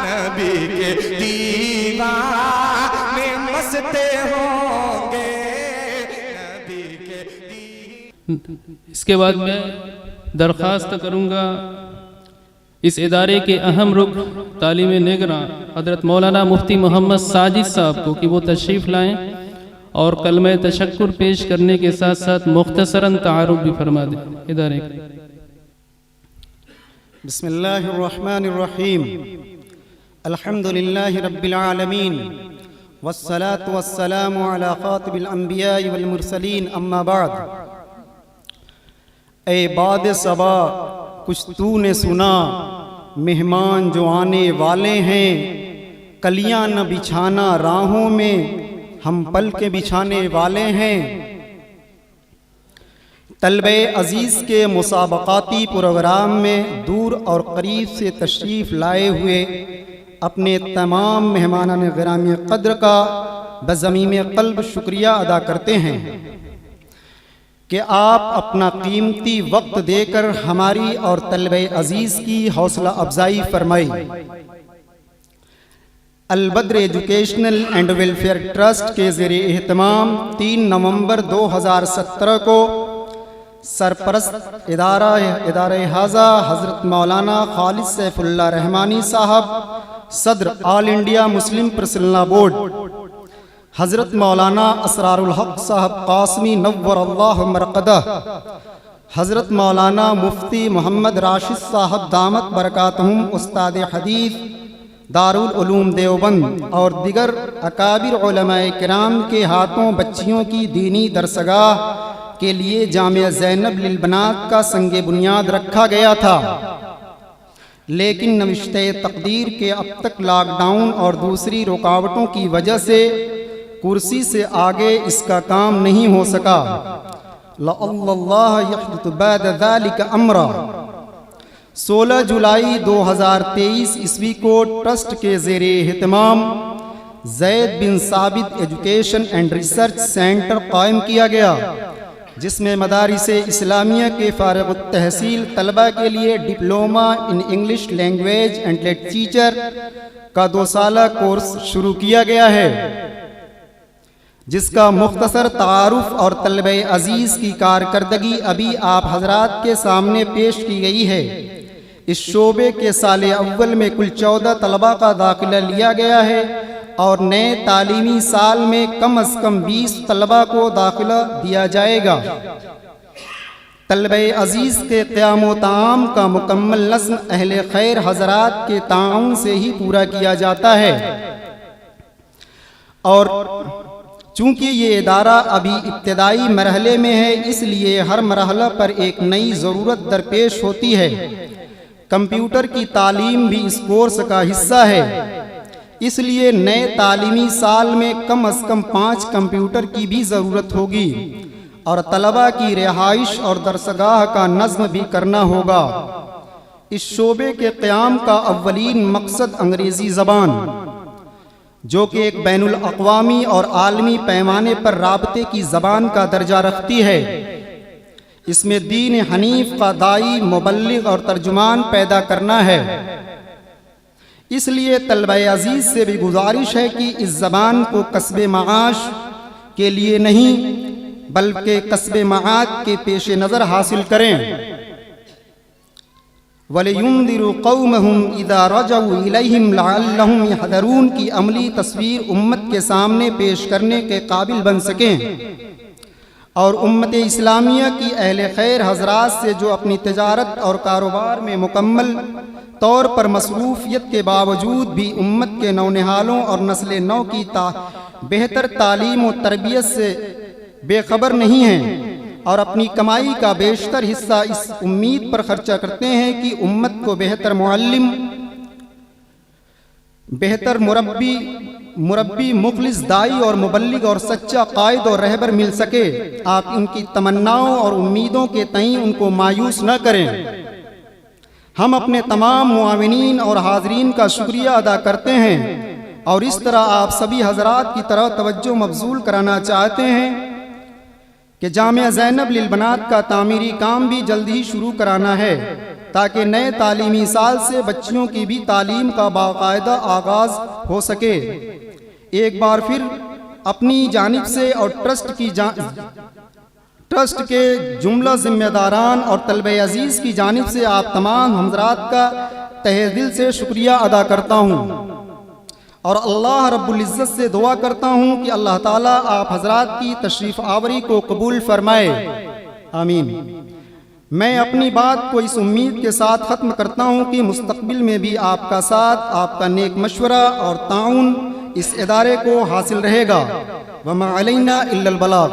نبی کے دیوانے مستے ہوں گے نبی کے اس کے بعد میں درخواست کروں گا اس ادارے کے اہم رکن تعلیم نگراں حضرت مولانا مفتی محمد ساجد صاحب کو کہ وہ تشریف لائیں اور کلمہ تشکر پیش کرنے کے ساتھ ساتھ مختصراً تعارف بھی فرما دیں ادارے کا۔ بسم اللہ الرحمن الرحیم الحمد للہ رب العالمین والصلاة والسلام علی خاتم الانبیاء والمرسلین اما بعد۔ اے باد صبا کچھ تو نے سنا، مہمان جو آنے والے ہیں، کلیاں نہ بچھانا راہوں میں، ہم پل کے بچھانے والے ہیں۔ طلبہ عزیز کے مسابقاتی پروگرام میں دور اور قریب سے تشریف لائے ہوئے اپنے تمام مہمانان گرامی قدر کا بضمیم قلب شکریہ ادا کرتے ہیں کہ آپ اپنا قیمتی وقت دے کر ہماری اور طلبہ عزیز کی حوصلہ افزائی فرمائی۔ البدر ایجوکیشنل اینڈ ویلفیئر ٹرسٹ کے زیر اہتمام 3 نومبر 2017 کو سرپرست ادارہ حاضہ حضرت مولانا خالد سیف اللہ رحمانی صاحب صدر آل انڈیا مسلم پرسنل بورڈ، حضرت مولانا اسرار الحق صاحب قاسمی نور اللہ مرقدہ، حضرت مولانا مفتی محمد راشد صاحب دامت برکاتہم استاد حدیث دارالعلوم دیوبند اور دیگر اکابر علماء کرام کے ہاتھوں بچیوں کی دینی درسگاہ کے لیے جامعہ زینب للبنات کا سنگ بنیاد رکھا گیا تھا، لیکن نوشتہ تقدیر کے اب تک لاک ڈاؤن اور دوسری رکاوٹوں کی وجہ سے کرسی سے آگے اس کا کام نہیں ہو سکا۔ لعل اللہ یحدث بعد ذلک امرا۔ 16 جولائی 2023 عیسوی کو ٹرسٹ کے زیر اہتمام زید بن ثابت ایجوکیشن اینڈ ریسرچ سینٹر قائم کیا گیا، جس میں مدارس اسلامیہ کے فارغ التحصیل طلبہ کے لیے diploma in English language and literature کا 2 سالہ کورس شروع کیا گیا ہے، جس کا مختصر تعارف اور طلبہ عزیز کی کارکردگی ابھی آپ حضرات کے سامنے پیش کی گئی ہے۔ اس شعبے کے سال اول میں کل 14 طلبہ کا داخلہ لیا گیا ہے اور نئے تعلیمی سال میں کم از کم 20 طلبہ کو داخلہ دیا جائے گا۔ طلبہ عزیز کے قیام و طعام کا مکمل نظم اہل خیر حضرات کے تعاون سے ہی پورا کیا جاتا ہے، اور چونکہ یہ ادارہ ابھی ابتدائی مرحلے میں ہے، اس لیے ہر مرحلہ پر ایک نئی ضرورت درپیش ہوتی ہے۔ کمپیوٹر کی تعلیم بھی اس کورس کا حصہ ہے، اس لیے نئے تعلیمی سال میں کم از کم 5 کمپیوٹر کی بھی ضرورت ہوگی، اور طلبہ کی رہائش اور درسگاہ کا نظم بھی کرنا ہوگا۔ اس شعبے کے قیام کا اولین مقصد انگریزی زبان، جو کہ ایک بین الاقوامی اور عالمی پیمانے پر رابطے کی زبان کا درجہ رکھتی ہے، اس میں دین حنیف کا داعی، مبلغ اور ترجمان پیدا کرنا ہے۔ اس لیے طلبہ عزیز سے بھی گزارش ہے کہ اس زبان کو کسب معاش کے لیے نہیں بلکہ کسب معاد کے پیش نظر حاصل کریں۔ وَلِيُنذِرُوا قَوْمَهُمْ إِذَا رَجَعُوا إِلَيْهِمْ لَعَلَّهُمْ يَحْذَرُونَ کی عملی تصویر امت کے سامنے پیش کرنے کے قابل بن سکیں، اور امت اسلامیہ کی اہل خیر حضرات سے جو اپنی تجارت اور کاروبار میں مکمل طور پر مصروفیت کے باوجود بھی امت کے نونہالوں اور نسل نو کی بہتر تعلیم و تربیت سے بے خبر نہیں ہیں، اور اپنی کمائی کا بیشتر حصہ اس امید پر خرچہ کرتے ہیں کہ امت کو بہتر معلم، بہتر مربی، مخلص داعی اور مبلغ اور سچا قائد اور رہبر مل سکے۔ آپ ان کی تمناؤں اور امیدوں کے تئیں ان کو مایوس نہ کریں۔ ہم اپنے تمام معاونین اور حاضرین کا شکریہ ادا کرتے ہیں، اور اس طرح آپ سبھی حضرات کی طرف توجہ مبذول کرانا چاہتے ہیں کہ جامعہ زینب للبنات کا تعمیری کام بھی جلد ہی شروع کرانا ہے، تاکہ نئے تعلیمی سال سے بچیوں کی بھی تعلیم کا باقاعدہ آغاز ہو سکے۔ ایک بار پھر اپنی جانب سے اور ٹرسٹ کے جملہ ذمہ داران اور طلبہ عزیز کی جانب سے آپ تمام حضرات کا تہہ دل سے شکریہ ادا کرتا ہوں، اور اللہ رب العزت سے دعا کرتا ہوں کہ اللہ تعالیٰ آپ حضرات کی تشریف آوری کو قبول فرمائے، آمین۔ میں اپنی بات کو اس امید کے ساتھ ختم کرتا ہوں کہ مستقبل میں بھی آپ کا ساتھ، آپ کا نیک مشورہ اور تعاون اس ادارے کو حاصل رہے گا۔ وما علینا الا البلاغ۔